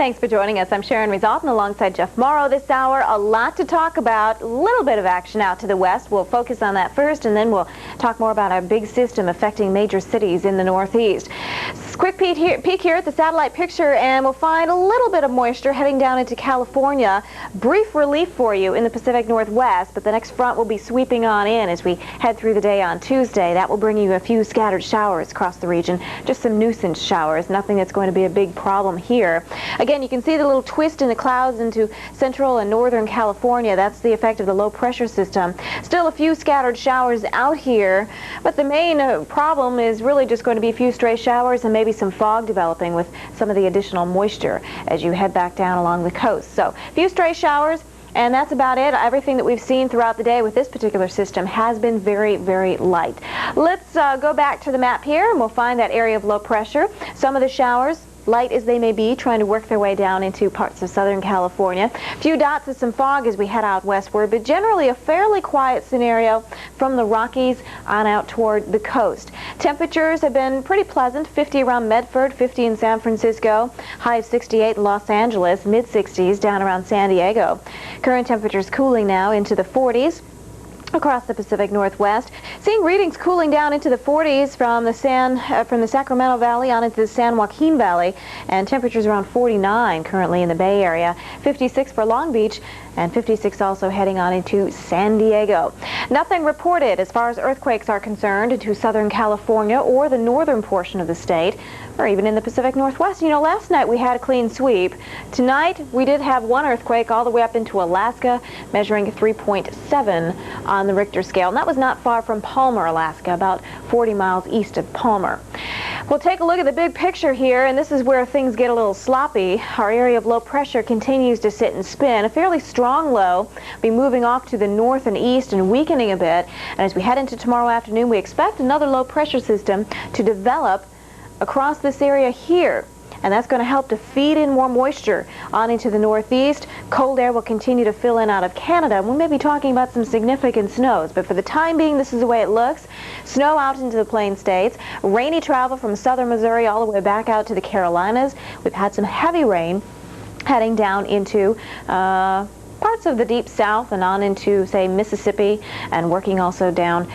Thanks for joining us. I'm Sharon Rizalton alongside Jeff Morrow this hour. A lot to talk about, a little bit of action out to the west. We'll focus on that first, and then we'll talk more about our big system affecting major cities in the northeast. Quick peek here at the satellite picture, and we'll find a little bit of moisture heading down into California. Brief relief for you in the Pacific Northwest, but the next front will be sweeping on in as we head through the day on Tuesday. That will bring you a few scattered showers across the region, just some nuisance showers, nothing that's going to be a big problem here. Again, you can see the little twist in the clouds into central and northern California. That's the effect of the low pressure system. Still a few scattered showers out here, but the main problem is really just going to be a few stray showers and maybe some fog developing with some of the additional moisture as you head back down along the coast. So a few stray showers, and that's about it. Everything that we've seen throughout the day with this particular system has been very, very light. Let's go back to the map here, and we'll find that area of low pressure. Some of the showers, light as they may be, trying to work their way down into parts of Southern California. A few dots of some fog as we head out westward, but generally a fairly quiet scenario from the Rockies on out toward the coast. Temperatures have been pretty pleasant, 50 around Medford, 50 in San Francisco, high of 68 in Los Angeles, mid-60s down around San Diego. Current temperatures cooling now into the 40s. Across the Pacific Northwest, seeing readings cooling down into the 40s from the Sacramento Valley on into the San Joaquin Valley, and temperatures around 49 currently in the Bay Area, 56 for Long Beach, and 56 also heading on into San Diego. Nothing reported as far as earthquakes are concerned into Southern California or the northern portion of the state, or even in the Pacific Northwest. You know, last night we had a clean sweep. Tonight we did have one earthquake all the way up into Alaska, measuring 3.7 on the Richter scale, and that was not far from Palmer, Alaska, about 40 miles east of Palmer. We'll take a look at the big picture here, and this is where things get a little sloppy. Our area of low pressure continues to sit and spin. A fairly strong low, be moving off to the north and east and weakening a bit. And as we head into tomorrow afternoon, we expect another low pressure system to develop across this area here. And that's going to help to feed in more moisture on into the northeast. Cold air will continue to fill in out of Canada. We may be talking about some significant snows, but for the time being, this is the way it looks. Snow out into the Plain States. Rainy travel from southern Missouri all the way back out to the Carolinas. We've had some heavy rain heading down into parts of the deep south and on into, say, Mississippi, and working also down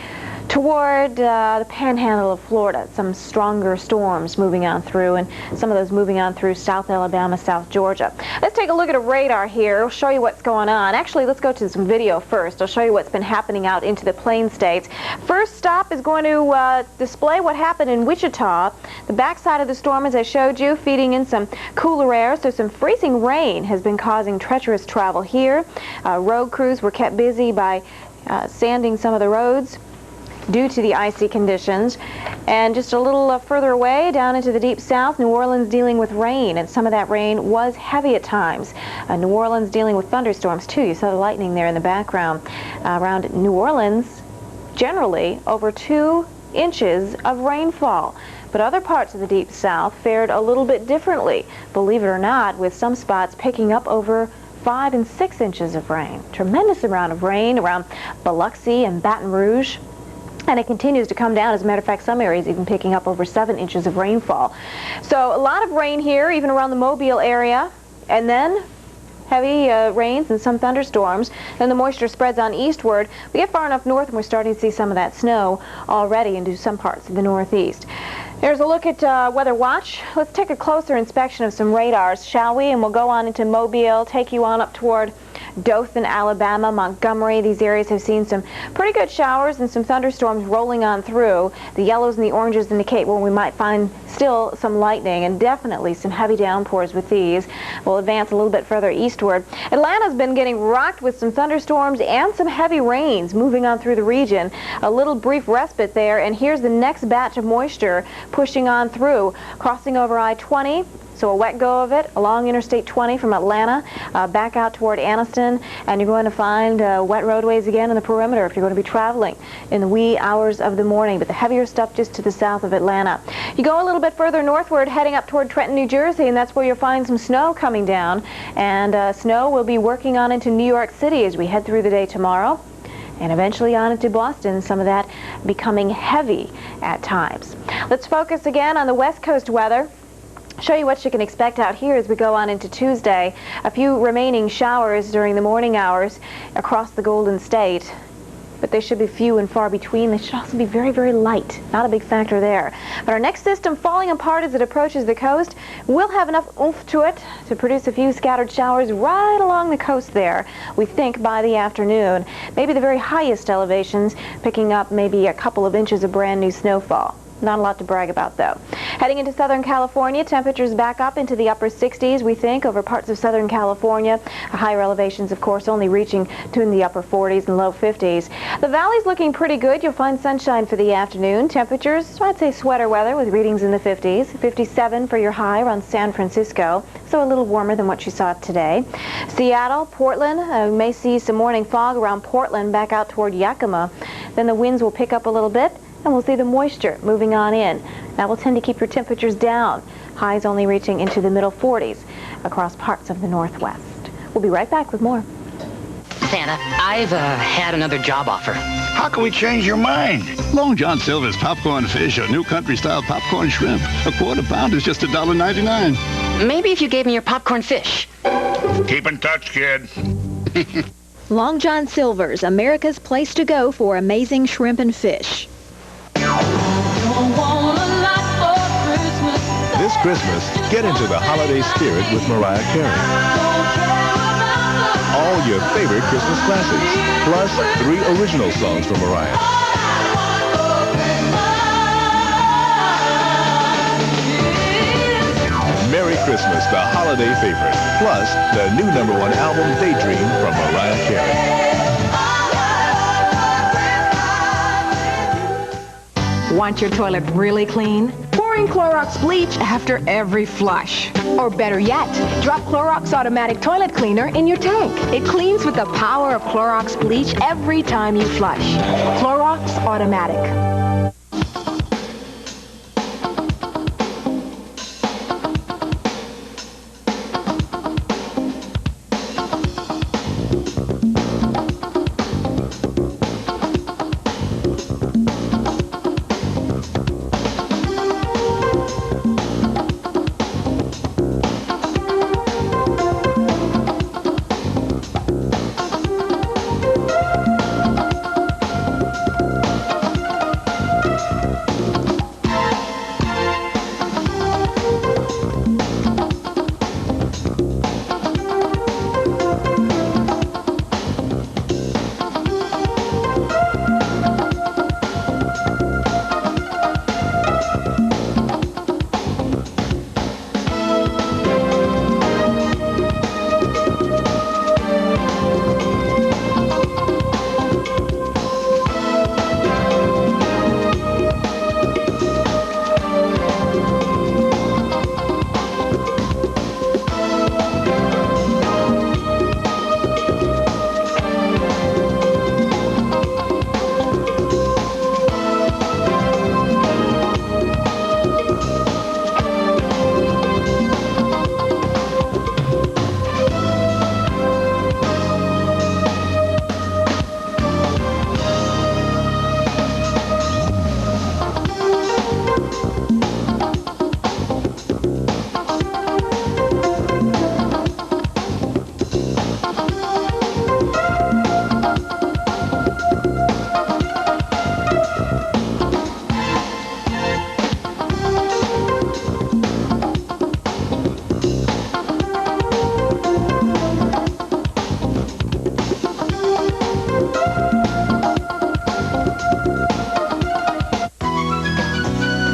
toward the panhandle of Florida. Some stronger storms moving on through, and some of those moving on through South Alabama, South Georgia. Let's take a look at a radar here. I'll show you what's going on. Actually, let's go to some video first. I'll show you what's been happening out into the Plain States. First stop is going to display what happened in Wichita. The backside of the storm, as I showed you, feeding in some cooler air, so some freezing rain has been causing treacherous travel here. Road crews were kept busy by sanding some of the roads due to the icy conditions. And just a little further away down into the deep south, New Orleans dealing with rain, and some of that rain was heavy at times. New Orleans dealing with thunderstorms too. You saw the lightning there in the background. Around New Orleans, generally over 2 inches of rainfall. But other parts of the deep south fared a little bit differently, believe it or not, with some spots picking up over 5 and 6 inches of rain. Tremendous amount of rain around Biloxi and Baton Rouge. And it continues to come down. As a matter of fact, some areas even picking up over 7 inches of rainfall. So a lot of rain here, even around the Mobile area. And then heavy rains and some thunderstorms. Then the moisture spreads on eastward. We get far enough north and we're starting to see some of that snow already into some parts of the northeast. There's a look at Weather Watch. Let's take a closer inspection of some radars, shall we? And we'll go on into Mobile, take you on up toward Dothan, Alabama, Montgomery. These areas have seen some pretty good showers and some thunderstorms rolling on through. The yellows and the oranges indicate where we might find still some lightning, and definitely some heavy downpours with these. We'll advance a little bit further eastward. Atlanta's been getting rocked with some thunderstorms and some heavy rains moving on through the region. A little brief respite there, and here's the next batch of moisture pushing on through, crossing over I-20. So a wet go of it along Interstate 20 from Atlanta back out toward Anniston, and you're going to find wet roadways again in the perimeter if you're going to be traveling in the wee hours of the morning, but the heavier stuff just to the south of Atlanta. You go a little bit further northward heading up toward Trenton, New Jersey, and that's where you'll find some snow coming down, and snow will be working on into New York City as we head through the day tomorrow. And eventually on into Boston, some of that becoming heavy at times. Let's focus again on the West Coast weather. Show you what you can expect out here as we go on into Tuesday. A few remaining showers during the morning hours across the Golden State, but they should be few and far between. They should also be very, very light. Not a big factor there. But our next system falling apart as it approaches the coast will have enough oomph to it to produce a few scattered showers right along the coast there, we think, by the afternoon. Maybe the very highest elevations picking up maybe a couple of inches of brand new snowfall. Not a lot to brag about, though. Heading into Southern California, temperatures back up into the upper 60s, we think, over parts of Southern California. Higher elevations, of course, only reaching to in the upper 40s and low 50s. The valley's looking pretty good. You'll find sunshine for the afternoon. Temperatures, I'd say sweater weather with readings in the 50s. 57 for your high around San Francisco, so a little warmer than what you saw today. Seattle, Portland, may see some morning fog around Portland back out toward Yakima. Then the winds will pick up a little bit, and we'll see the moisture moving on in. That will tend to keep your temperatures down. Highs only reaching into the middle 40s across parts of the Northwest. We'll be right back with more. Santa, I've had another job offer. How can we change your mind? Long John Silver's popcorn fish or new country-style popcorn shrimp. A quarter pound is just $1.99. Maybe if you gave me your popcorn fish. Keep in touch, kid. Long John Silver's, America's place to go for amazing shrimp and fish. This Christmas, get into the holiday spirit with Mariah Carey. All your favorite Christmas classics, plus 3 original songs from Mariah. Merry Christmas, the holiday favorite, plus the new #1 album, Daydream, from Mariah Carey. Want your toilet really clean? Pour in Clorox bleach after every flush. Or better yet, drop Clorox Automatic Toilet Cleaner in your tank. It cleans with the power of Clorox bleach every time you flush. Clorox Automatic.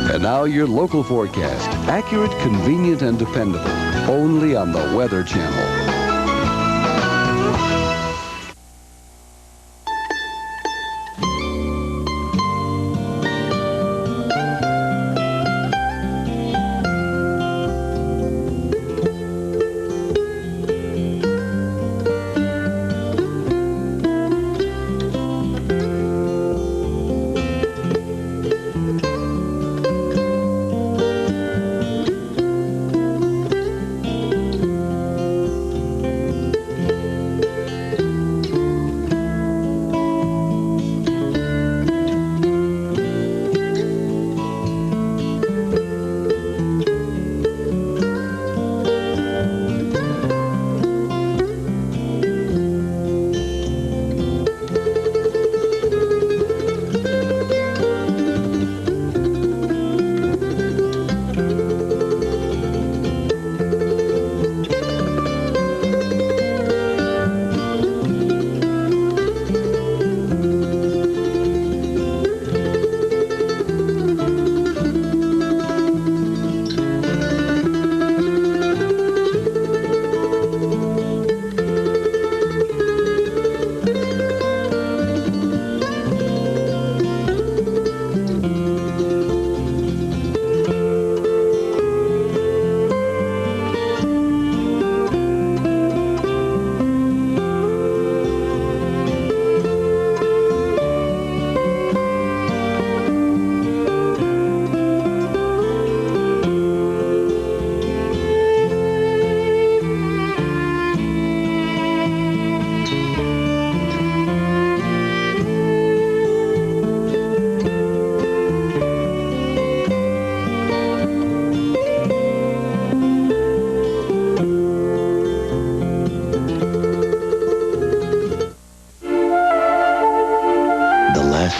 And now your local forecast. Accurate, convenient, and dependable. Only on the Weather Channel.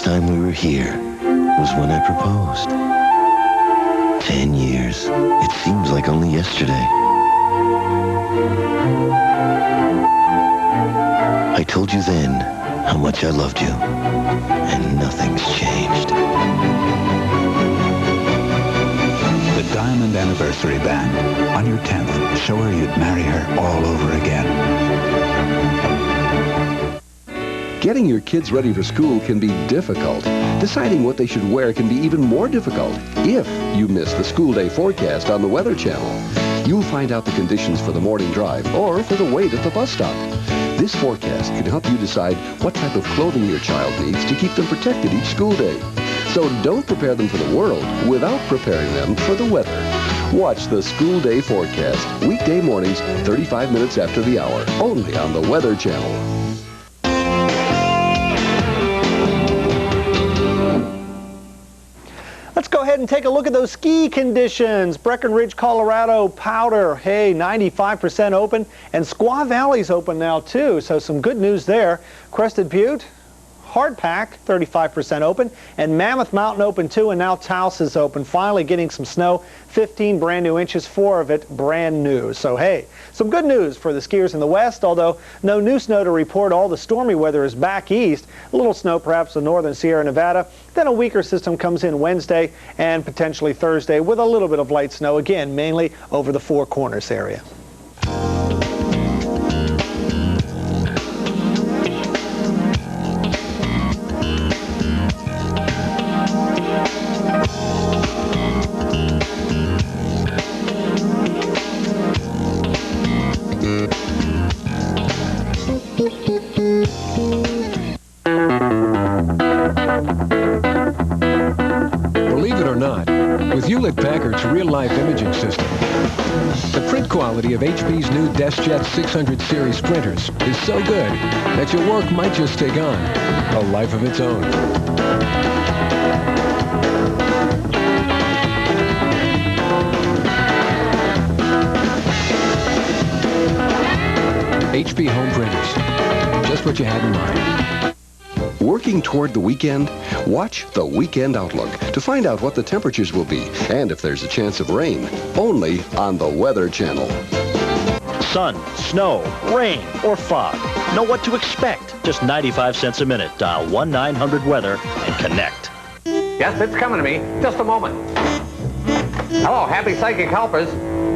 time we were here was when I proposed. 10 years. It seems like only yesterday. I told you then how much I loved you, and nothing's changed. The Diamond Anniversary Band. On your 10th, show her you'd marry her all over again. Getting your kids ready for school can be difficult. Deciding what they should wear can be even more difficult if you miss the school day forecast on the Weather Channel. You'll find out the conditions for the morning drive or for the wait at the bus stop. This forecast can help you decide what type of clothing your child needs to keep them protected each school day. So don't prepare them for the world without preparing them for the weather. Watch the school day forecast, weekday mornings, 35 minutes after the hour, only on the Weather Channel. Let's go ahead and take a look at those ski conditions. Breckenridge, Colorado, Powder, hey, 95% open, and Squaw Valley's open now too, so some good news there. Crested Butte, Hardpack, 35% open, and Mammoth Mountain open too, and now Taos is open. Finally getting some snow, 15 brand new inches, 4 of it brand new. So hey, some good news for the skiers in the west, although no new snow to report. All the stormy weather is back east. A little snow perhaps in northern Sierra Nevada. Then a weaker system comes in Wednesday and potentially Thursday with a little bit of light snow, again, mainly over the Four Corners area. Believe it or not, with Hewlett-Packard's real-life imaging system, the print quality of HP's new DeskJet 600 series printers is so good that your work might just take on a life of its own. HP home printers, just what you had in mind. Working toward the weekend? Watch the Weekend Outlook to find out what the temperatures will be and if there's a chance of rain. Only on the Weather Channel. Sun, snow, rain, or fog. Know what to expect. Just 95 cents a minute. Dial 1-900-WEATHER and connect. Yes, it's coming to me. Just a moment. Hello, happy psychic helpers.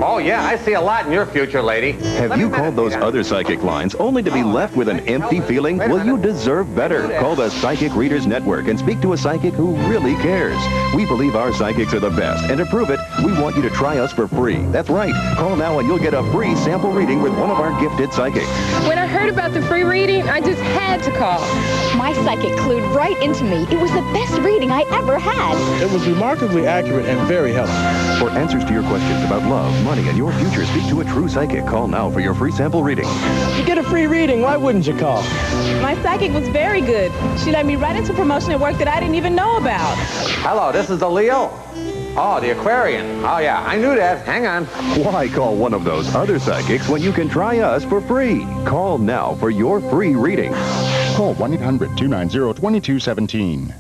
Oh, yeah, I see a lot in your future, lady. Have you called those other psychic lines only to be left with an empty feeling? Well, you deserve better. Call the Psychic Readers Network and speak to a psychic who really cares. We believe our psychics are the best, and to prove it, we want you to try us for free. That's right. Call now and you'll get a free sample reading with one of our gifted psychics. When I heard about the free reading, I just had to call. My psychic clued right into me. It was the best reading I ever had. It was remarkably accurate and very helpful. For answers to your questions about love, money, and your future, speak to a true psychic. Call now for your free sample reading. To get a free reading, why wouldn't you call? My psychic was very good. She led me right into promotional work that I didn't even know about. Hello, this is the Leo. Oh, the Aquarian. Oh, yeah, I knew that. Hang on. Why call one of those other psychics when you can try us for free? Call now for your free reading. Call 1-800-290-2217.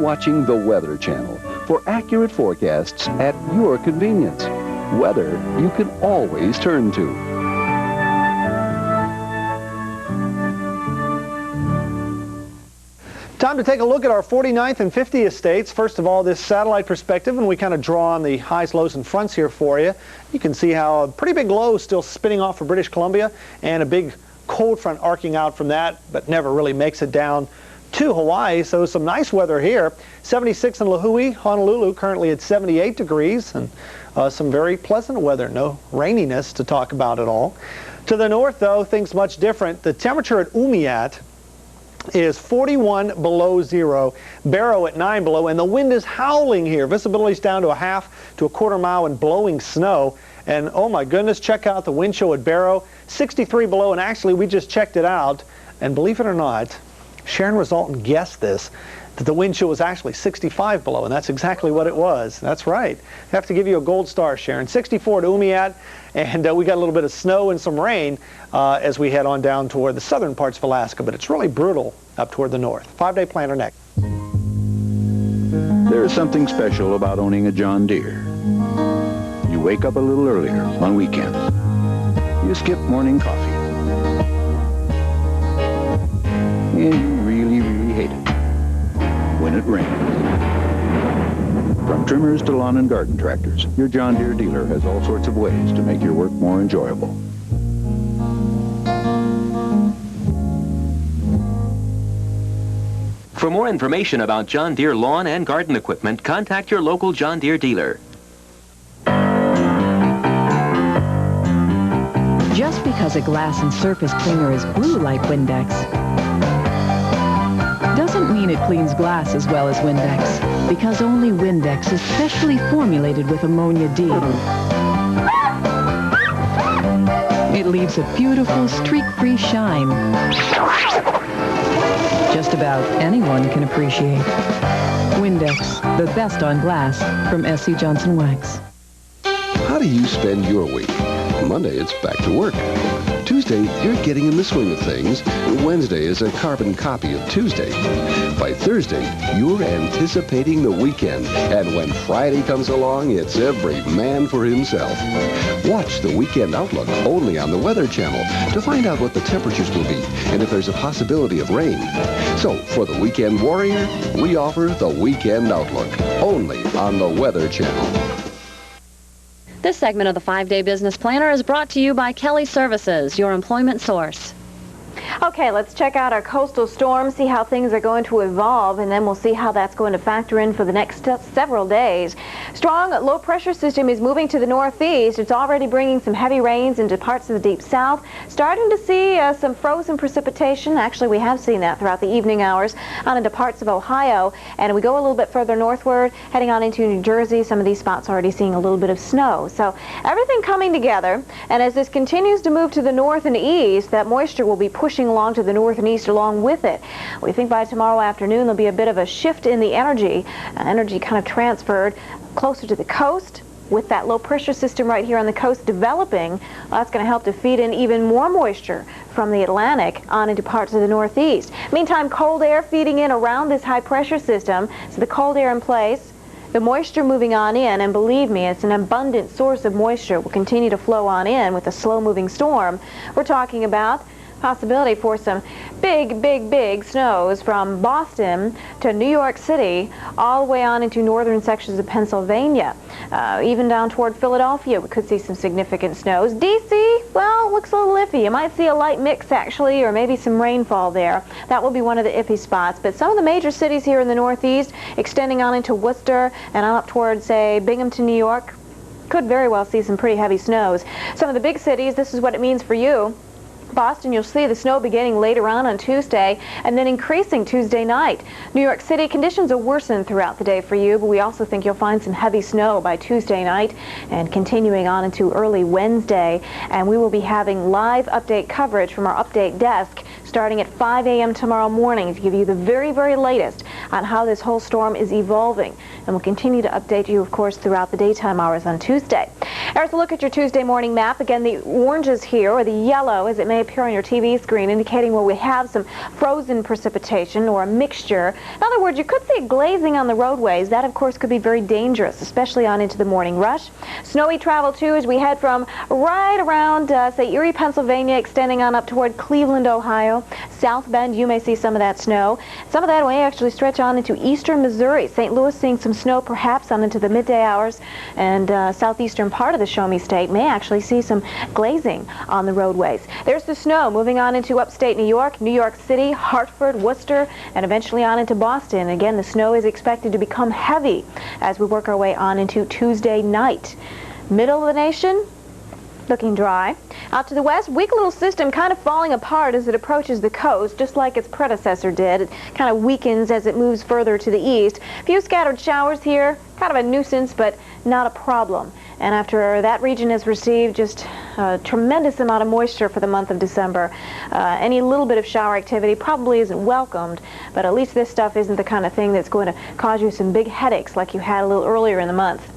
watching the Weather Channel for accurate forecasts at your convenience. Weather you can always turn to. Time to take a look at our 49th and 50th states. First of all, this satellite perspective, and we kind of draw on the highs, lows, and fronts here for you. You can see how a pretty big low is still spinning off for British Columbia, and a big cold front arcing out from that, but never really makes it down to Hawaii. So some nice weather here. 76 in Lahui, Honolulu, currently at 78 degrees, and some very pleasant weather. No raininess to talk about at all. To the north, though, things much different. The temperature at Umiat is 41 below zero, Barrow at 9 below, and the wind is howling here. Visibility's down to a half to a quarter mile and blowing snow. And oh my goodness, check out the wind chill at Barrow, 63 below, and actually we just checked it out, and believe it or not, Sharon Resultant guessed this, that the wind chill was actually 65 below, and that's exactly what it was. That's right. I have to give you a gold star, Sharon. 64 to Umiat, and we got a little bit of snow and some rain as we head on down toward the southern parts of Alaska, but it's really brutal up toward the north. 5-day planner next. There is something special about owning a John Deere. You wake up a little earlier on weekends. You skip morning coffee. And you really, really hate it when it rains. From trimmers to lawn and garden tractors, your John Deere dealer has all sorts of ways to make your work more enjoyable. For more information about John Deere lawn and garden equipment, contact your local John Deere dealer. Just because a glass and surface cleaner is blue like Windex doesn't mean it cleans glass as well as Windex, because only Windex is specially formulated with ammonia D. It leaves a beautiful streak-free shine just about anyone can appreciate. Windex, the best on glass from S.C. Johnson Wax. How do you spend your week? Monday, it's back to work. Tuesday, you're getting in the swing of things. Wednesday is a carbon copy of Tuesday. By Thursday, you're anticipating the weekend. And when Friday comes along, it's every man for himself. Watch the Weekend Outlook only on the Weather Channel to find out what the temperatures will be and if there's a possibility of rain. So, for the weekend warrior, we offer the Weekend Outlook only on the Weather Channel. This segment of the 5-Day Business Planner is brought to you by Kelly Services, your employment source. Okay, let's check out our coastal storm, see how things are going to evolve, and then we'll see how that's going to factor in for the next several days. Strong low-pressure system is moving to the northeast. It's already bringing some heavy rains into parts of the deep south. Starting to see some frozen precipitation. Actually, we have seen that throughout the evening hours on into parts of Ohio. And we go a little bit further northward, heading on into New Jersey. Some of these spots already seeing a little bit of snow. So everything coming together. And as this continues to move to the north and east, that moisture will be pushing along to the north and east along with it. We think by tomorrow afternoon there'll be a bit of a shift in the energy kind of transferred closer to the coast. With that low pressure system right here on the coast developing, that's going to help to feed in even more moisture from the Atlantic on into parts of the northeast. Meantime, cold air feeding in around this high pressure system. So the cold air in place, the moisture moving on in, and believe me, it's an abundant source of moisture. Will continue to flow on in with a slow-moving storm. We're talking about possibility for some big snows from Boston to New York City, all the way on into northern sections of Pennsylvania. Even down toward Philadelphia, we could see some significant snows. D.C., well, looks a little iffy. You might see a light mix, actually, or maybe some rainfall there. That will be one of the iffy spots. But some of the major cities here in the northeast, extending on into Worcester and on up towards, say, Binghamton, New York, could very well see some pretty heavy snows. Some of the big cities, this is what it means for you. Boston, you'll see the snow beginning later on Tuesday and then increasing Tuesday night. New York City, conditions will worsen throughout the day for you, but we also think you'll find some heavy snow by Tuesday night and continuing on into early Wednesday. And we will be having live update coverage from our update desk starting at 5 a.m. tomorrow morning to give you the very latest on how this whole storm is evolving. And we'll continue to update you, of course, throughout the daytime hours on Tuesday. There's a look at your Tuesday morning map. Again, the orange is here, or the yellow as it may appear on your TV screen, indicating where we have some frozen precipitation or a mixture. In other words, you could see glazing on the roadways. That, of course, could be very dangerous, especially on into the morning rush. Snowy travel, too, as we head from right around, say, Erie, Pennsylvania, extending on up toward Cleveland, Ohio. South Bend, you may see some of that snow. Some of that may actually stretch on into eastern Missouri. St. Louis seeing some snow perhaps on into the midday hours, and southeastern part of the Show Me State may actually see some glazing on the roadways. There's the snow moving on into upstate New York, New York City, Hartford, Worcester, and eventually on into Boston. Again, the snow is expected to become heavy as we work our way on into Tuesday night. Middle of the nation, looking dry. Out to the west, weak little system kind of falling apart as it approaches the coast, just like its predecessor did. It kind of weakens as it moves further to the east. A few scattered showers here, kind of a nuisance, but not a problem. And after that region has received just a tremendous amount of moisture for the month of December, any little bit of shower activity probably isn't welcomed, but at least this stuff isn't the kind of thing that's going to cause you some big headaches like you had a little earlier in the month.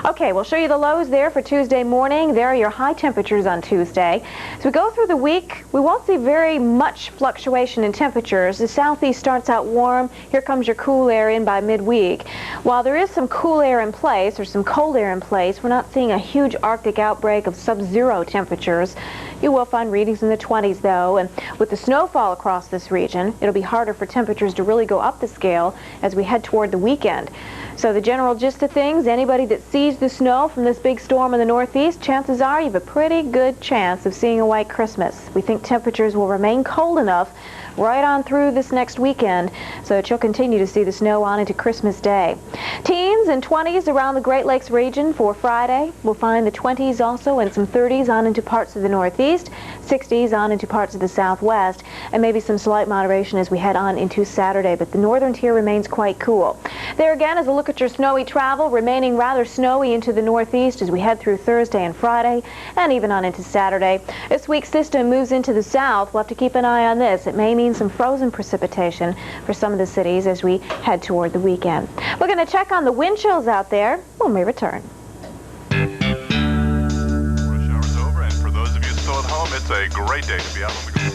Okay, we'll show you the lows there for Tuesday morning. There are your high temperatures on Tuesday. As we go through the week, we won't see very much fluctuation in temperatures. The southeast starts out warm. Here comes your cool air in by midweek. While there is some cool air in place, or some cold air in place, we're not seeing a huge Arctic outbreak of sub-zero temperatures. You will find readings in the 20s, though, and with the snowfall across this region, it'll be harder for temperatures to really go up the scale as we head toward the weekend. So the general gist of things, anybody that sees the snow from this big storm in the northeast, chances are you have a pretty good chance of seeing a white Christmas. We think temperatures will remain cold enough right on through this next weekend so that you'll continue to see the snow on into Christmas Day. Teens and 20s around the Great Lakes region for Friday. We'll find the 20s also and some 30s on into parts of the northeast, 60s on into parts of the southwest, and maybe some slight moderation as we head on into Saturday, but the northern tier remains quite cool. There again is a look at your snowy travel, remaining rather snowy into the northeast as we head through Thursday and Friday, and even on into Saturday. This week's system moves into the south. We'll have to keep an eye on this. It may mean some frozen precipitation for some of the cities as we head toward the weekend. We're going to check on the wind chills out there when we return. Rush hour's over, and for those of you still at home, it's a great day to be out on the go.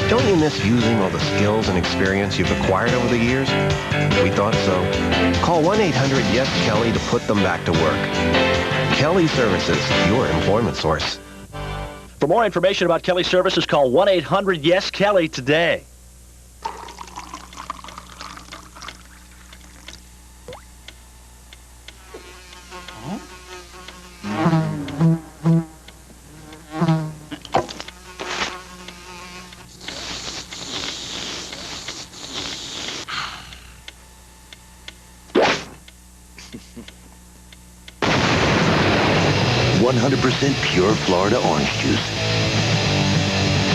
Don't you miss using all the skills and experience you've acquired over the years? We thought so. Call 1-800-YES-KELLY to put them back to work. Kelly Services, your employment source. For more information about Kelly Services, call 1-800-YES-KELLY today. Pure Florida orange juice.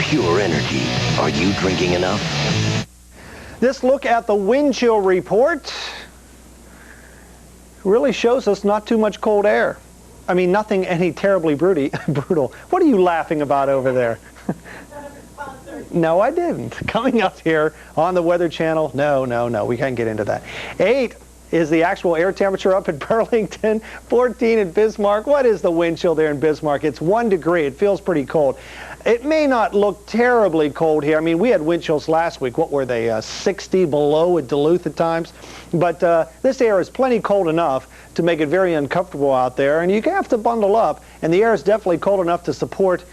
Pure energy. Are you drinking enough? This look at the wind chill report really shows us not too much cold air. I mean, nothing any terribly brutal. What are you laughing about over there? No, I didn't. Coming up here on the Weather Channel, no, we can't get into that. 8 is the actual air temperature up at Burlington, 14 at Bismarck. What is the wind chill there in Bismarck? It's 1 degree. It feels pretty cold. It may not look terribly cold here. I mean, we had wind chills last week. What were they, 60 below at Duluth at times? But this air is plenty cold enough to make it very uncomfortable out there, and you have to bundle up, and the air is definitely cold enough to support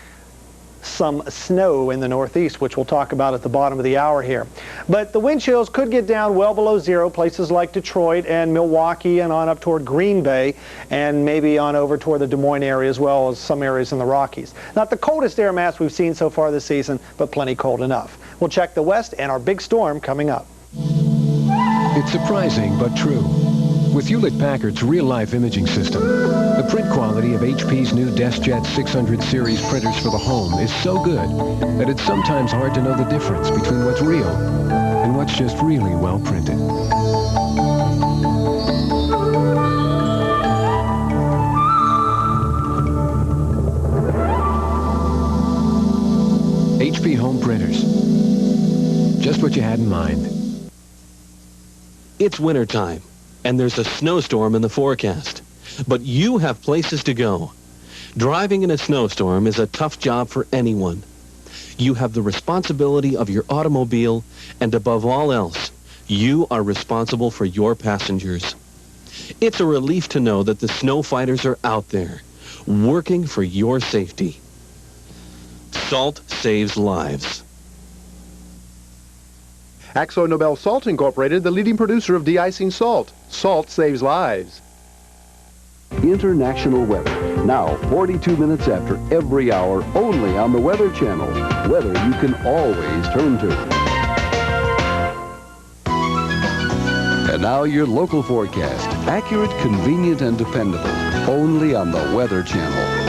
some snow in the northeast, which we'll talk about at the bottom of the hour here. But the wind chills could get down well below zero, places like Detroit and Milwaukee and on up toward Green Bay and maybe on over toward the Des Moines area as well as some areas in the Rockies. Not the coldest air mass we've seen so far this season, but plenty cold enough. We'll check the west and our big storm coming up. It's surprising but true. With Hewlett-Packard's real-life imaging system, the print quality of HP's new DeskJet 600 series printers for the home is so good that it's sometimes hard to know the difference between what's real and what's just really well printed. at-home printers. Just what you had in mind. It's wintertime, and there's a snowstorm in the forecast. But you have places to go. Driving in a snowstorm is a tough job for anyone. You have the responsibility of your automobile, and above all else, you are responsible for your passengers. It's a relief to know that the snow fighters are out there, working for your safety. Salt saves lives. Axo Nobel Salt Incorporated, the leading producer of de-icing salt. Salt saves lives. International weather. Now, 42 minutes after every hour, only on the Weather Channel. Weather you can always turn to. And now your local forecast. Accurate, convenient, and dependable. Only on the Weather Channel.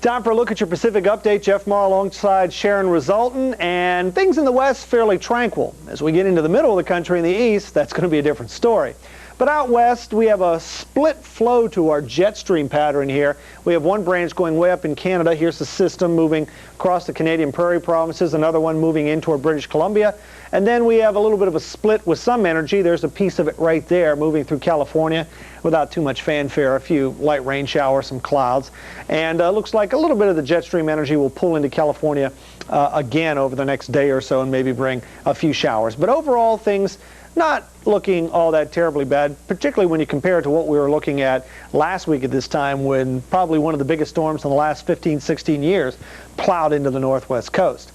Time for a look at your Pacific update. Jeff Morrow alongside Sharon Resulton, and things in the west fairly tranquil. As we get into the middle of the country in the east, that's going to be a different story. But out west, we have a split flow to our jet stream pattern here. We have one branch going way up in Canada. Here's the system moving across the Canadian Prairie provinces, another one moving in toward British Columbia. And then we have a little bit of a split with some energy. There's a piece of it right there moving through California without too much fanfare, a few light rain showers, some clouds. And looks like a little bit of the jet stream energy will pull into California again over the next day or so and maybe bring a few showers. But overall, things not looking all that terribly bad, particularly when you compare it to what we were looking at last week at this time, when probably one of the biggest storms in the last 15, 16 years plowed into the northwest coast.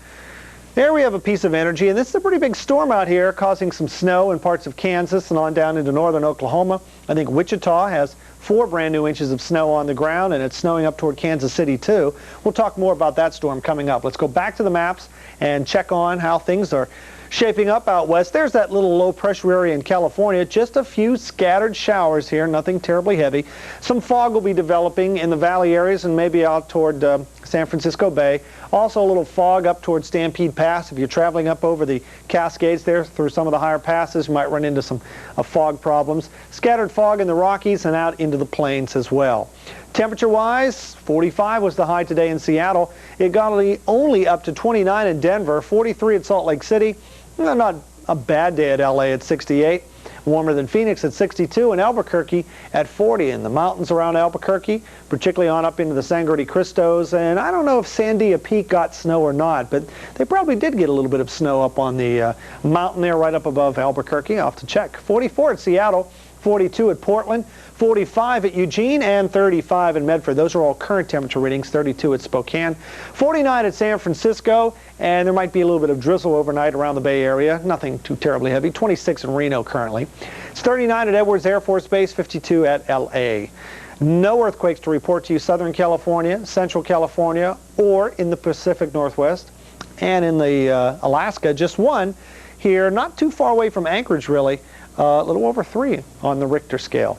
There we have a piece of energy, and this is a pretty big storm out here, causing some snow in parts of Kansas and on down into northern Oklahoma. I think Wichita has 4 brand new inches of snow on the ground, and it's snowing up toward Kansas City too. We'll talk more about that storm coming up. Let's go back to the maps and check on how things are shaping up out west. There's that little low pressure area in California. Just a few scattered showers here, nothing terribly heavy. Some fog will be developing in the valley areas and maybe out toward San Francisco Bay. Also a little fog up toward Stampede Pass. If you're traveling up over the Cascades there through some of the higher passes, you might run into some fog problems. Scattered fog in the Rockies and out into the plains as well. Temperature-wise, 45 was the high today in Seattle. It got only up to 29 in Denver, 43 at Salt Lake City. Not a bad day at LA at 68. Warmer than Phoenix at 62, and Albuquerque at 40. In the mountains around Albuquerque, particularly on up into the Sangre de Cristos. And I don't know if Sandia Peak got snow or not, but they probably did get a little bit of snow up on the mountain there right up above Albuquerque. I'll have to check. 44 at Seattle. 42 at Portland, 45 at Eugene, and 35 in Medford. Those are all current temperature readings, 32 at Spokane, 49 at San Francisco, and there might be a little bit of drizzle overnight around the Bay Area. Nothing too terribly heavy, 26 in Reno currently. It's 39 at Edwards Air Force Base, 52 at L.A. No earthquakes to report to you Southern California, Central California, or in the Pacific Northwest. And in the Alaska, just one here, not too far away from Anchorage, really, a little over 3 on the Richter scale.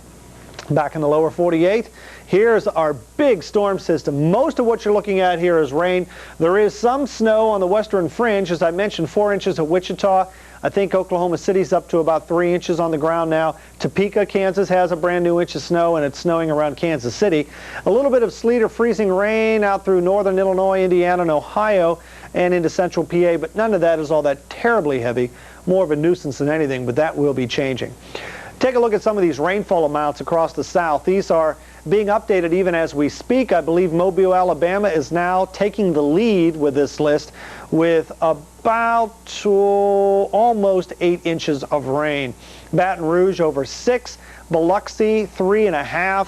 Back in the lower 48, here's our big storm system. Most of what you're looking at here is rain. There is some snow on the western fringe. As I mentioned, 4 inches at Wichita. I think Oklahoma City's up to about 3 inches on the ground now. Topeka, Kansas has a brand new inch of snow, and it's snowing around Kansas City. A little bit of sleet or freezing rain out through northern Illinois, Indiana, and Ohio, and into central PA, but none of that is all that terribly heavy. More of a nuisance than anything, but that will be changing. Take a look at some of these rainfall amounts across the south. These are being updated even as we speak. I believe Mobile, Alabama is now taking the lead with this list with about almost 8 inches of rain. Baton Rouge over 6, Biloxi 3.5.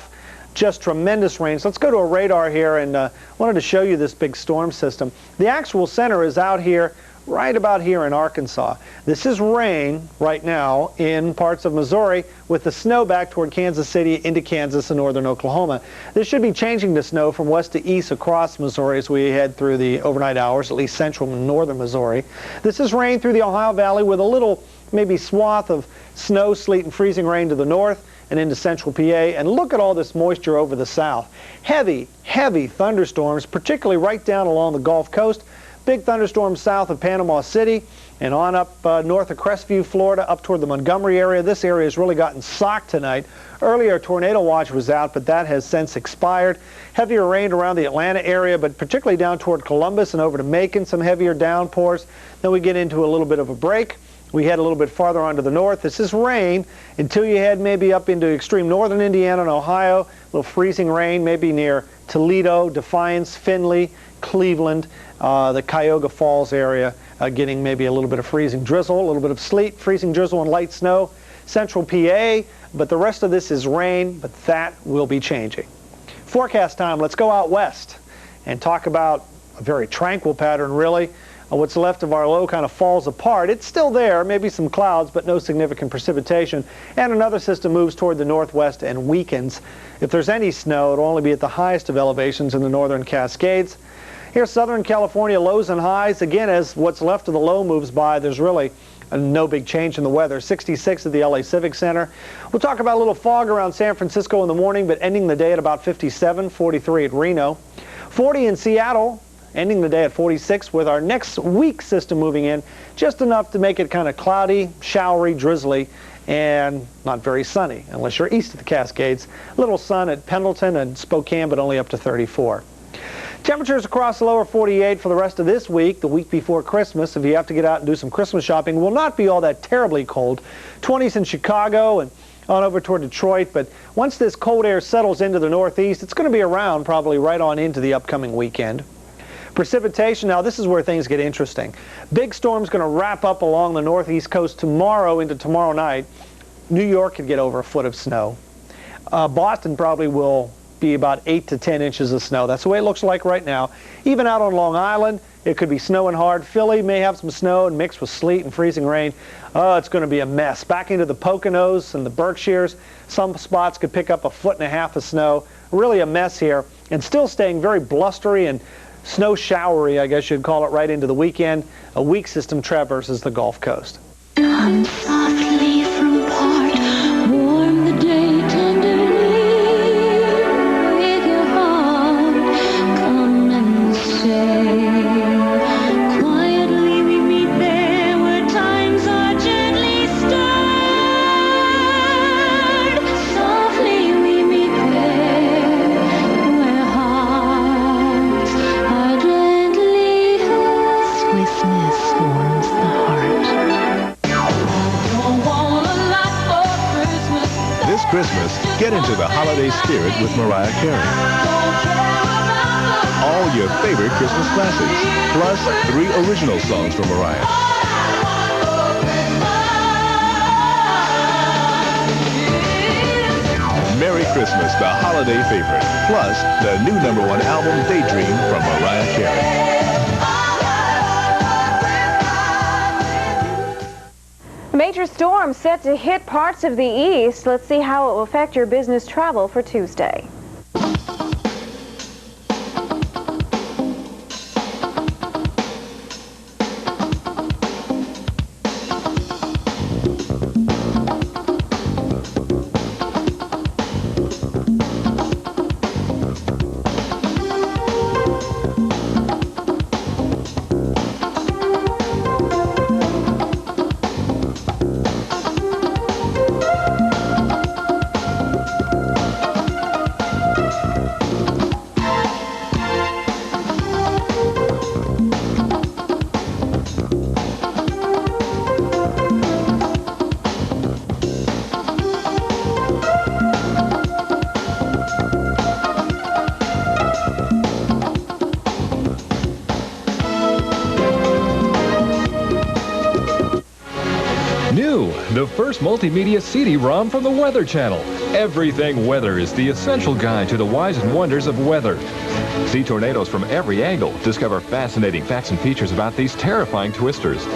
Just tremendous rains. Let's go to a radar here, and wanted to show you this big storm system. The actual center is out here, right about here in Arkansas. This is rain right now in parts of Missouri with the snow back toward Kansas City into Kansas and northern Oklahoma. This should be changing to snow from west to east across Missouri as we head through the overnight hours, at least central and northern Missouri. This is rain through the Ohio Valley with a little maybe swath of snow, sleet, and freezing rain to the north and into central PA. And look at all this moisture over the south. Heavy, heavy thunderstorms, particularly right down along the Gulf Coast. Big thunderstorms south of Panama City and on up north of Crestview, Florida, up toward the Montgomery area. This area has really gotten socked tonight. Earlier, a tornado watch was out, but that has since expired. Heavier rain around the Atlanta area, but particularly down toward Columbus and over to Macon, some heavier downpours. Then we get into a little bit of a break. We head a little bit farther on to the north. This is rain until you head maybe up into extreme northern Indiana and Ohio. A little freezing rain maybe near Toledo, Defiance, Findlay, Cleveland, the Cuyahoga Falls area, getting maybe a little bit of freezing drizzle, a little bit of sleet, freezing drizzle and light snow. Central PA, but the rest of this is rain, but that will be changing. Forecast time, let's go out west and talk about a very tranquil pattern, really. What's left of our low kind of falls apart. It's still there, maybe some clouds, but no significant precipitation. And another system moves toward the northwest and weakens. If there's any snow, it'll only be at the highest of elevations in the northern Cascades. Here's Southern California lows and highs. Again, as what's left of the low moves by, there's really no big change in the weather. 66 at the LA Civic Center. We'll talk about a little fog around San Francisco in the morning, but ending the day at about 57, 43 at Reno. 40 in Seattle, ending the day at 46 with our next weak system moving in, just enough to make it kind of cloudy, showery, drizzly, and not very sunny unless you're east of the Cascades. Little sun at Pendleton and Spokane, but only up to 34. Temperatures across the lower 48 for the rest of this week, the week before Christmas, if you have to get out and do some Christmas shopping, will not be all that terribly cold. 20s in Chicago and on over toward Detroit, but once this cold air settles into the northeast, it's going to be around probably right on into the upcoming weekend. Precipitation, now this is where things get interesting. Big storm's going to wrap up along the northeast coast tomorrow into tomorrow night. New York could get over a foot of snow. Boston probably will be about 8 to 10 inches of snow. That's the way it looks like right now. Even out on Long Island, it could be snowing hard. Philly may have some snow and mixed with sleet and freezing rain. Oh, it's going to be a mess. Back into the Poconos and the Berkshires, some spots could pick up 1.5 feet of snow. Really a mess here, and still staying very blustery and snow showery, I guess you'd call it, right into the weekend. A weak system traverses the Gulf Coast. Come softly from port, warm the day tenderly. With your heart, come and stay. Quietly we meet there where times are gently stirred. Softly we meet there where hearts are gently held. Christmas warms the heart. This Christmas, get into the holiday spirit with Mariah Carey. All your favorite Christmas classics, plus 3 original songs from Mariah. the holiday favorite. Plus, the new #1 album, Daydream, from Mariah Carey. A major storm set to hit parts of the east. Let's see how it will affect your business travel for Tuesday. The first multimedia CD-ROM from the Weather Channel. Everything Weather is the essential guide to the whys and wonders of weather. See tornadoes from every angle. Discover fascinating facts and features about these terrifying twisters.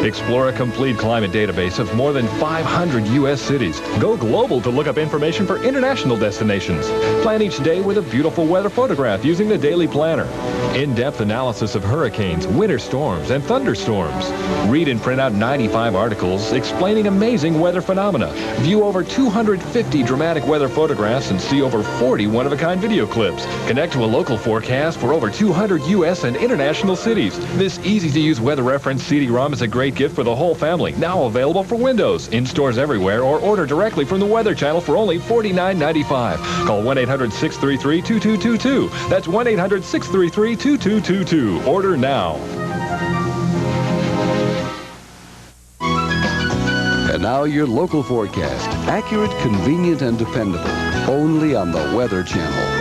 Explore a complete climate database of more than 500 U.S. cities. Go global to look up information for international destinations. Plan each day with a beautiful weather photograph using the Daily Planner. In-depth analysis of hurricanes, winter storms, and thunderstorms. Read and print out 95 articles explaining amazing weather phenomena. View over 250 dramatic weather photographs and see over 40 one-of-a-kind video clips. Connect to a local forecast for over 200 U.S. and international cities. This easy-to-use weather reference CD-ROM is a great gift for the whole family. Now available for Windows, in stores everywhere, or order directly from the Weather Channel for only $49.95. Call 1-800-633-2222. That's 1-800-633-2222. Order now. And now your local forecast. Accurate, convenient, and dependable. Only on the Weather Channel.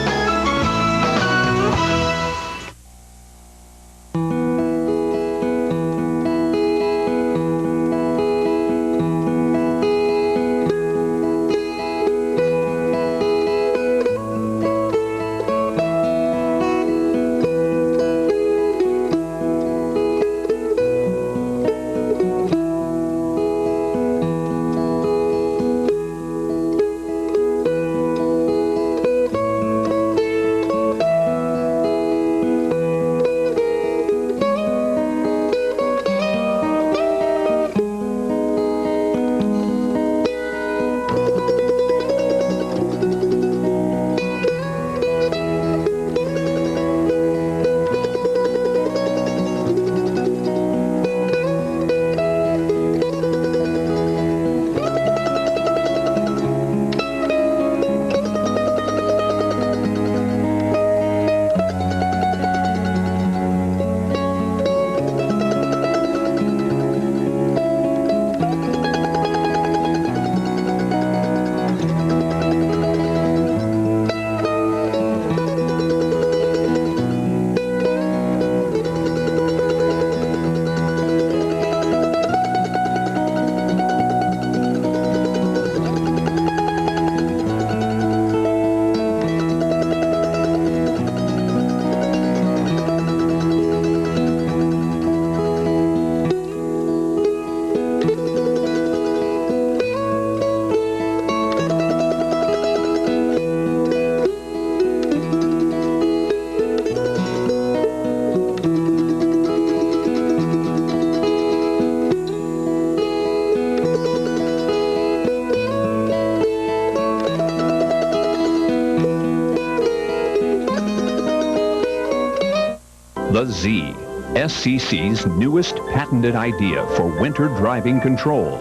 The Z, SCC's newest patented idea for winter driving control.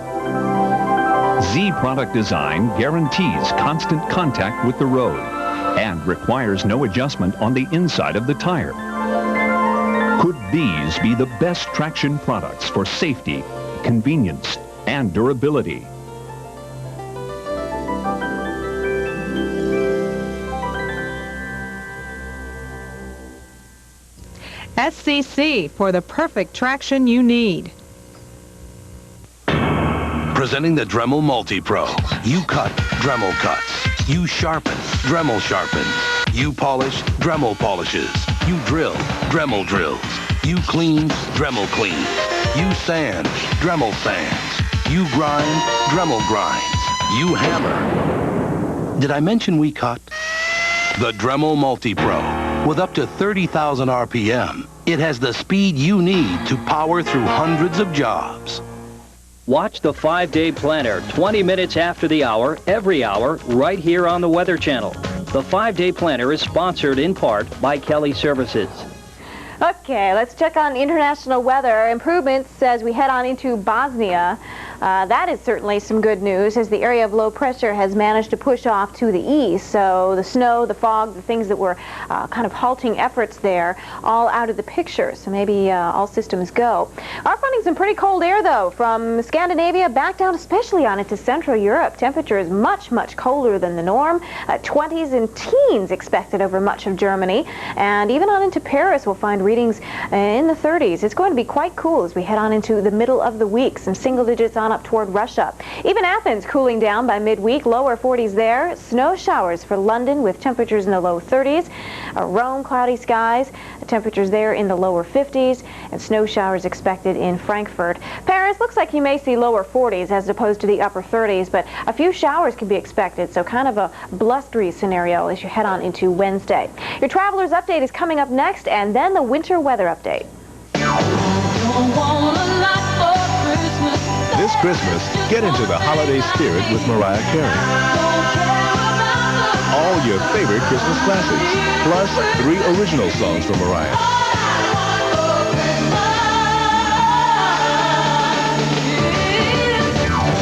Z product design guarantees constant contact with the road and requires no adjustment on the inside of the tire. Could these be the best traction products for safety, convenience, and durability? SCC for the perfect traction you need. Presenting the Dremel Multi-Pro. You cut, Dremel cuts. You sharpen, Dremel sharpens. You polish, Dremel polishes. You drill, Dremel drills. You clean, Dremel cleans. You sand, Dremel sands. You grind, Dremel grinds. You hammer. Did I mention we cut? The Dremel Multi-Pro. With up to 30,000 RPM, it has the speed you need to power through hundreds of jobs. Watch the 5-Day Planner 20 minutes after the hour, every hour, right here on the Weather Channel. The 5-Day Planner is sponsored in part by Kelly Services. Okay, let's check on international weather. Improvements as we head on into Bosnia. That is certainly some good news as the area of low pressure has managed to push off to the east. So the snow, the fog, the things that were kind of halting efforts there, all out of the picture. So maybe all systems go. Are finding some pretty cold air, though, from Scandinavia back down, especially on into Central Europe. Temperature is much, much colder than the norm. 20s and teens expected over much of Germany. And even on into Paris, we'll find readings in the 30s. It's going to be quite cool as we head on into the middle of the week. Some single digits on up toward Russia. Even Athens cooling down by midweek, lower 40s there. Snow showers for London with temperatures in the low 30s. Rome, cloudy skies, temperatures there in the lower 50s, and snow showers expected in Frankfurt. Paris looks like you may see lower 40s as opposed to the upper 30s, but a few showers can be expected, so kind of a blustery scenario as you head on into Wednesday. Your traveler's update is coming up next, and then the winter weather update. This Christmas, get into the holiday spirit with Mariah Carey. All your favorite Christmas classics, plus 3 original songs from Mariah.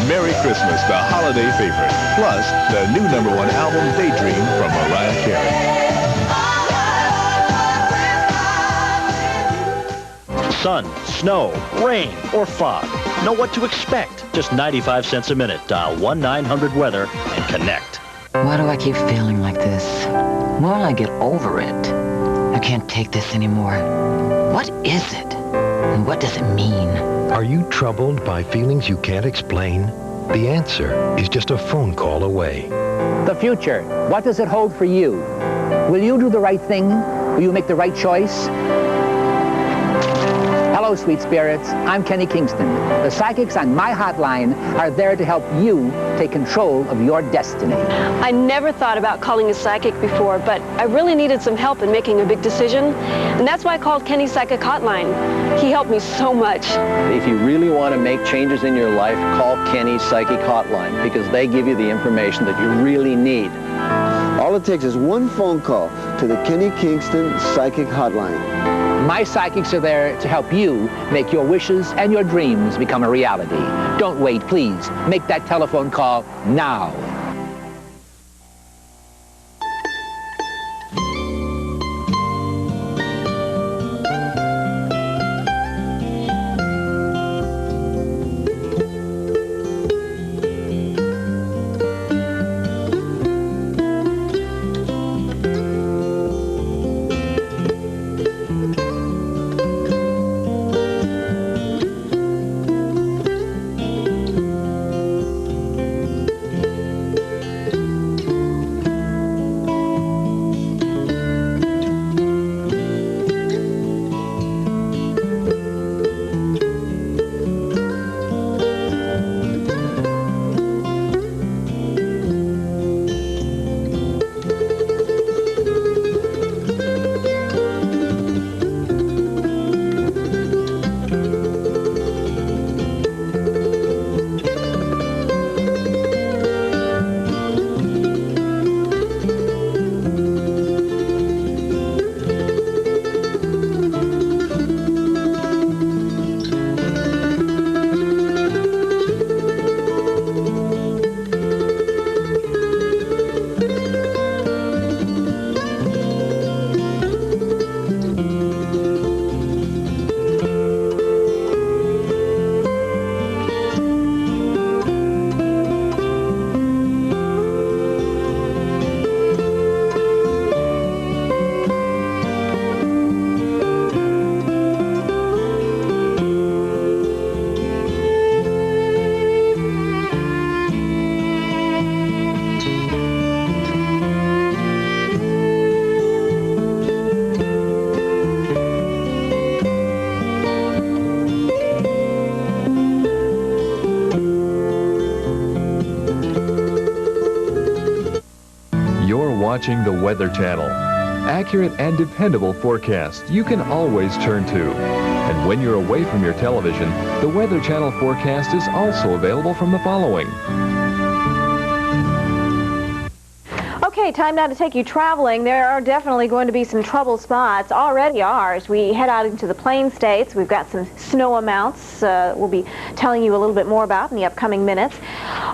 Merry Christmas, the holiday favorite, plus the new #1 album, Daydream, from Mariah Carey. Sun, snow, rain, or fog. Know what to expect. Just 95 cents a minute. Dial 1-900-WEATHER and connect. Why do I keep feeling like this? When will I get over it? I can't take this anymore. What is it? And what does it mean? Are you troubled by feelings you can't explain? The answer is just a phone call away. The future, what does it hold for you? Will you do the right thing? Will you make the right choice? Hello, sweet spirits. I'm Kenny Kingston. The psychics on my hotline are there to help you take control of your destiny. I never thought about calling a psychic before, but I really needed some help in making a big decision, and that's why I called Kenny's Psychic Hotline. He helped me so much. If you really want to make changes in your life, call Kenny's Psychic Hotline because they give you the information that you really need. All it takes is one phone call to the Kenny Kingston Psychic Hotline. My psychics are there to help you make your wishes and your dreams become a reality. Don't wait, please. Make that telephone call now. watching the Weather Channel. Accurate and dependable forecasts you can always turn to. And when you're away from your television, the Weather Channel forecast is also available from the following. Okay, time now to take you traveling. There are definitely going to be some trouble spots, already are. As we head out into the Plain States, we've got some snow amounts we'll be telling you a little bit more about in the upcoming minutes.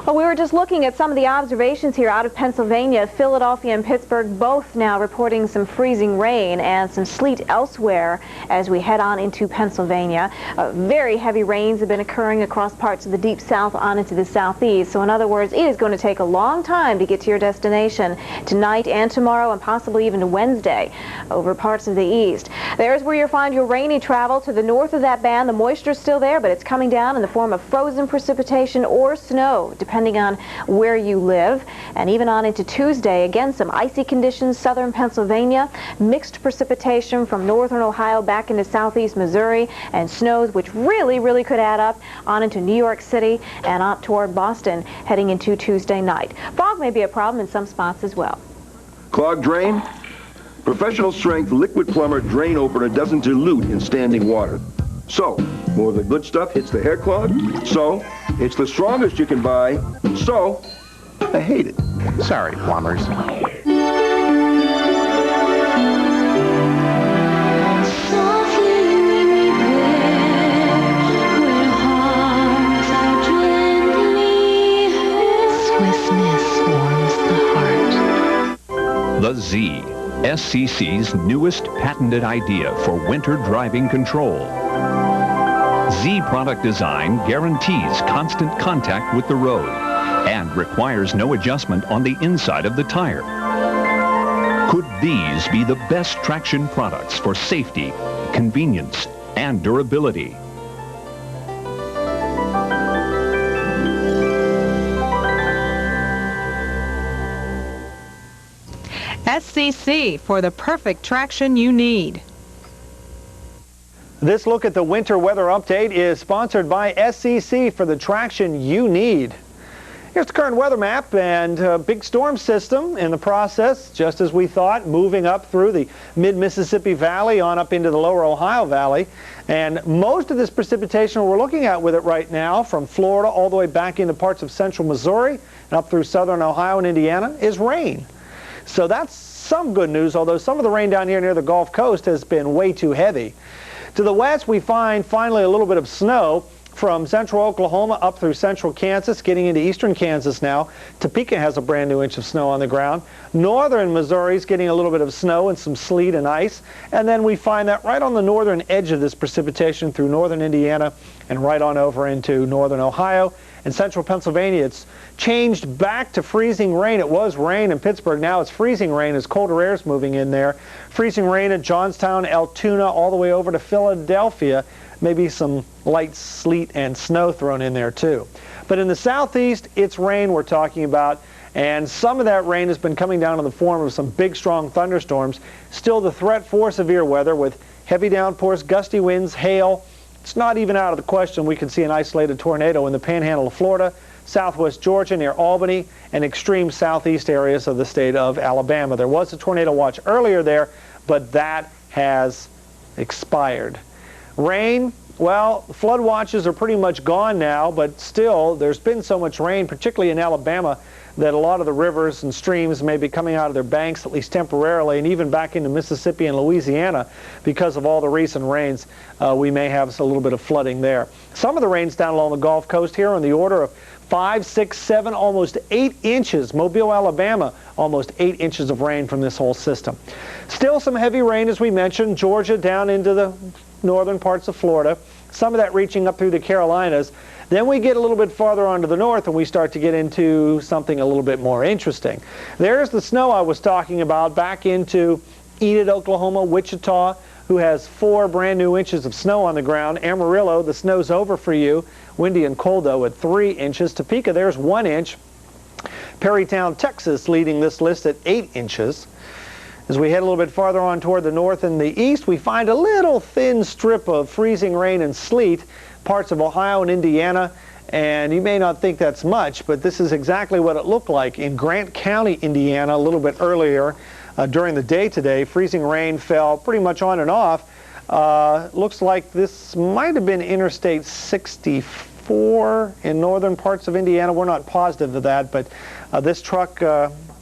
We were just looking at some of the observations here out of Pennsylvania. Philadelphia and Pittsburgh both now reporting some freezing rain and some sleet elsewhere as we head on into Pennsylvania. Very heavy rains have been occurring across parts of the deep south on into the southeast. So in other words, it is going to take a long time to get to your destination tonight and tomorrow and possibly even to Wednesday over parts of the east. There's where you'll find your rainy travel. To the north of that band, the moisture's still there, but it's coming down in the form of frozen precipitation or snow, depending on where you live. And even on into Tuesday, again, some icy conditions, southern Pennsylvania, mixed precipitation from northern Ohio back into southeast Missouri, and snows which really could add up on into New York City and on toward Boston heading into Tuesday night. Fog may be a problem in some spots as well. Clogged drain? Professional strength liquid plumber drain opener doesn't dilute in standing water. So, more of the good stuff hits the hair clog. So, it's the strongest you can buy. So, I hate it. Sorry, plumbers. The Z, SCC's newest patented idea for winter driving control. Z product design guarantees constant contact with the road and requires no adjustment on the inside of the tire. Could these be the best traction products for safety, convenience, and durability? SCC for the perfect traction you need. This look at the winter weather update is sponsored by SCC for the traction you need. Here's the current weather map and a big storm system in the process, just as we thought, moving up through the mid-Mississippi Valley on up into the lower Ohio Valley. And most of this precipitation we're looking at with it right now, from Florida all the way back into parts of central Missouri and up through southern Ohio and Indiana, is rain. So that's some good news, although some of the rain down here near the Gulf Coast has been way too heavy. To the west, we find finally a little bit of snow from central Oklahoma up through central Kansas, getting into eastern Kansas now. Topeka has a brand new inch of snow on the ground. Northern Missouri is getting a little bit of snow and some sleet and ice. And then we find that right on the northern edge of this precipitation through northern Indiana and right on over into northern Ohio. In central Pennsylvania, it's changed back to freezing rain. It was rain in Pittsburgh. Now it's freezing rain as colder air is moving in there. Freezing rain at Johnstown, Altoona, all the way over to Philadelphia. Maybe some light sleet and snow thrown in there too. But in the southeast, it's rain we're talking about. And some of that rain has been coming down in the form of some big, strong thunderstorms. Still the threat for severe weather with heavy downpours, gusty winds, hail. It's not even out of the question we could see an isolated tornado in the panhandle of Florida, southwest Georgia near Albany, and extreme southeast areas of the state of Alabama. There was a tornado watch earlier there, but that has expired. Rain, well, flood watches are pretty much gone now, but still there's been so much rain, particularly in Alabama, that a lot of the rivers and streams may be coming out of their banks, at least temporarily, and even back into Mississippi and Louisiana because of all the recent rains. We may have a little bit of flooding there. Some of the rains down along the Gulf Coast here on the order of 5, 6, 7, almost 8 inches. Mobile, Alabama, almost 8 inches of rain from this whole system. Still some heavy rain, as we mentioned, Georgia down into the northern parts of Florida, some of that reaching up through the Carolinas. Then we get a little bit farther onto the north and we start to get into something a little bit more interesting. There's the snow I was talking about back into Enid, Oklahoma, Wichita, who has 4 brand new inches of snow on the ground. Amarillo, the snow's over for you. Windy and cold, though, at 3 inches. Topeka, there's 1 inch. Perrytown, Texas, leading this list at 8 inches. As we head a little bit farther on toward the north and the east, we find a little thin strip of freezing rain and sleet, parts of Ohio and Indiana, And you may not think that's much, but this is exactly what it looked like in Grant County, Indiana, a little bit earlier during the day today. Freezing rain fell pretty much on and off. Looks like this might have been Interstate 64 in northern parts of Indiana. We're not positive of that, but this truck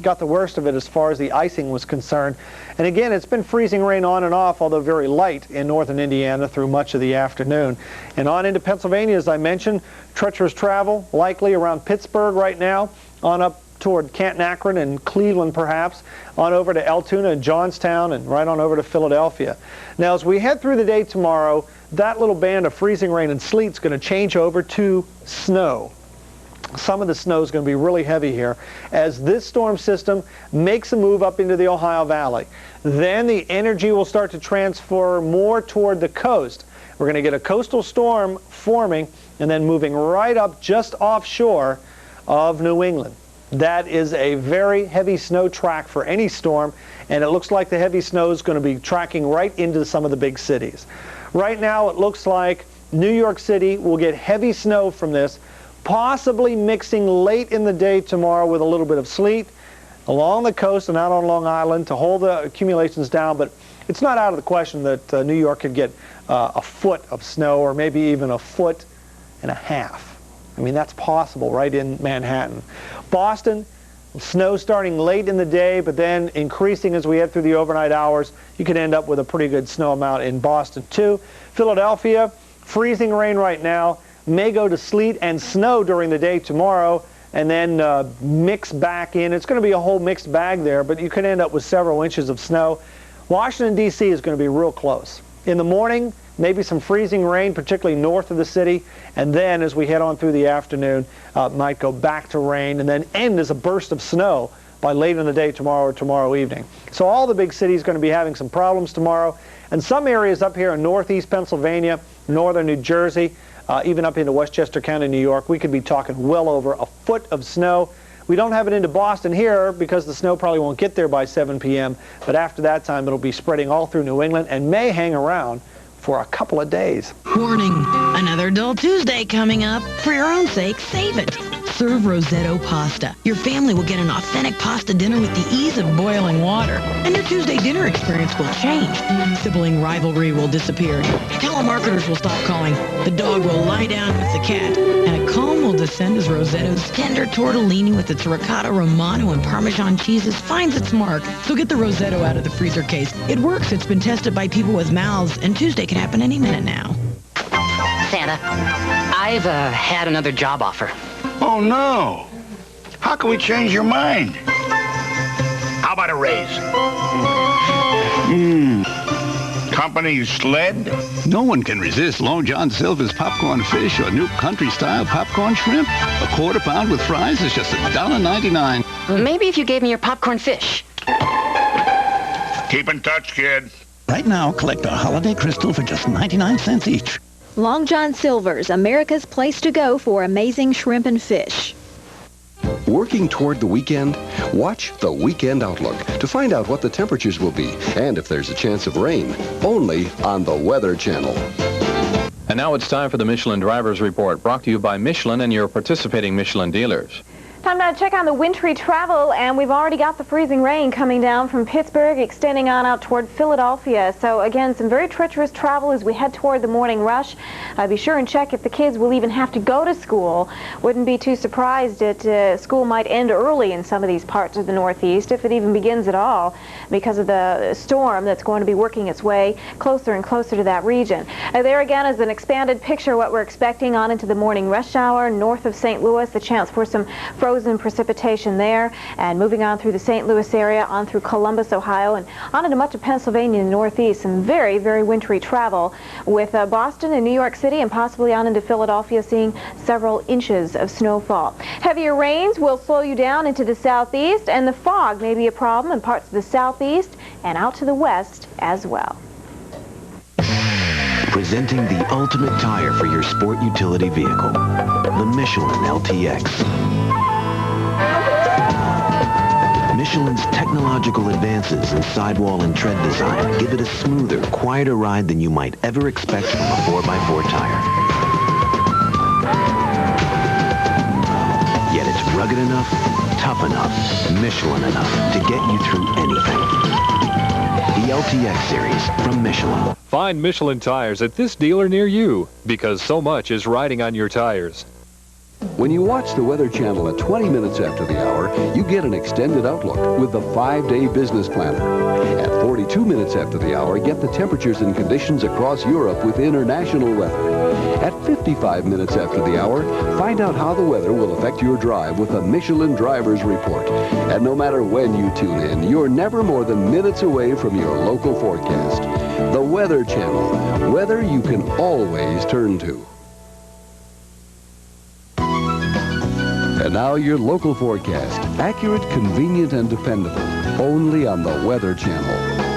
got the worst of it as far as the icing was concerned. And again, it's been freezing rain on and off, although very light in northern Indiana through much of the afternoon. And on into Pennsylvania, as I mentioned, treacherous travel likely around Pittsburgh right now, on up toward Canton, Akron, and Cleveland perhaps, on over to Altoona and Johnstown, and right on over to Philadelphia. Now, as we head through the day tomorrow, that little band of freezing rain and sleet is going to change over to snow. Some of the snow is going to be really heavy here as this storm system makes a move up into the Ohio Valley. Then the energy will start to transfer more toward the coast. We're going to get a coastal storm forming and then moving right up just offshore of New England. That is a very heavy snow track for any storm, and it looks like the heavy snow is going to be tracking right into some of the big cities. Right now it looks like New York City will get heavy snow from this, possibly mixing late in the day tomorrow with a little bit of sleet along the coast and out on Long Island to hold the accumulations down. But it's not out of the question that New York could get a foot of snow, or maybe even a foot and a half. I mean, that's possible right in Manhattan. Boston, snow starting late in the day, but then increasing as we head through the overnight hours. You could end up with a pretty good snow amount in Boston too. Philadelphia, freezing rain right now. May go to sleet and snow during the day tomorrow, and then mix back in. It's going to be a whole mixed bag there, but you could end up with several inches of snow. Washington, D.C. is going to be real close. In the morning, maybe some freezing rain, particularly north of the city, and then as we head on through the afternoon, might go back to rain and then end as a burst of snow by late in the day tomorrow or tomorrow evening. So all the big cities are going to be having some problems tomorrow, and some areas up here in northeast Pennsylvania, northern New Jersey, even up into Westchester County, New York, we could be talking well over a foot of snow. We don't have it into Boston here because the snow probably won't get there by 7 p.m., but after that time it'll be spreading all through New England and may hang around for a couple of days. Warning, another dull Tuesday coming up. For your own sake, save it. Serve Rosetto pasta. Your family will get an authentic pasta dinner with the ease of boiling water. And your Tuesday dinner experience will change. Sibling rivalry will disappear. Telemarketers will stop calling. The dog will lie down with the cat. And a calm will descend as Rosetto's tender tortellini with its ricotta, romano, and Parmesan cheeses finds its mark. So get the Rosetto out of the freezer case. It works. It's been tested by people with mouths, and Tuesday can happen any minute now. Santa, I've had another job offer. Oh, no. How can we change your mind? How about a raise? Company sled? No one can resist Long John Silver's popcorn fish or new country-style popcorn shrimp. A quarter pound with fries is just $1.99. Maybe if you gave me your popcorn fish. Keep in touch, kid. Right now, collect a holiday crystal for just 99 cents each. Long John Silver's, America's place to go for amazing shrimp and fish. Working toward the weekend? Watch the Weekend Outlook to find out what the temperatures will be and if there's a chance of rain. Only on the Weather Channel. And now it's time for the Michelin Drivers Report, brought to you by Michelin and your participating Michelin dealers. Time now to check on the wintry travel, and we've already got the freezing rain coming down from Pittsburgh, extending on out toward Philadelphia. So again, some very treacherous travel as we head toward the morning rush. Be sure and check if the kids will even have to go to school. Wouldn't be too surprised that school might end early in some of these parts of the Northeast, if it even begins at all, because of the storm that's going to be working its way closer and closer to that region. There again is an expanded picture of what we're expecting on into the morning rush hour. North of St. Louis, the chance for some frozen precipitation there, and moving on through the St. Louis area, on through Columbus, Ohio, and on into much of Pennsylvania and the Northeast. Some very, very wintry travel with Boston and New York City and possibly on into Philadelphia, seeing several inches of snowfall. Heavier rains will slow you down into the southeast, and the fog may be a problem in parts of the southeast and out to the west as well. Presenting the ultimate tire for your sport utility vehicle, the Michelin LTX. Michelin's technological advances in sidewall and tread design give it a smoother, quieter ride than you might ever expect from a 4x4 tire. rugged enough, tough enough, Michelin enough to get you through anything. The LTX series from Michelin. Find Michelin tires at this dealer near you, because so much is riding on your tires. When you watch the Weather Channel at 20 minutes after the hour, you get an extended outlook with the 5-day business planner. At 42 minutes after the hour, get the temperatures and conditions across Europe with international weather. At 55 minutes after the hour, find out how the weather will affect your drive with the Michelin Driver's Report. And no matter when you tune in, you're never more than minutes away from your local forecast. The Weather Channel, weather you can always turn to. And now your local forecast. Accurate, convenient, and dependable. Only on the Weather Channel.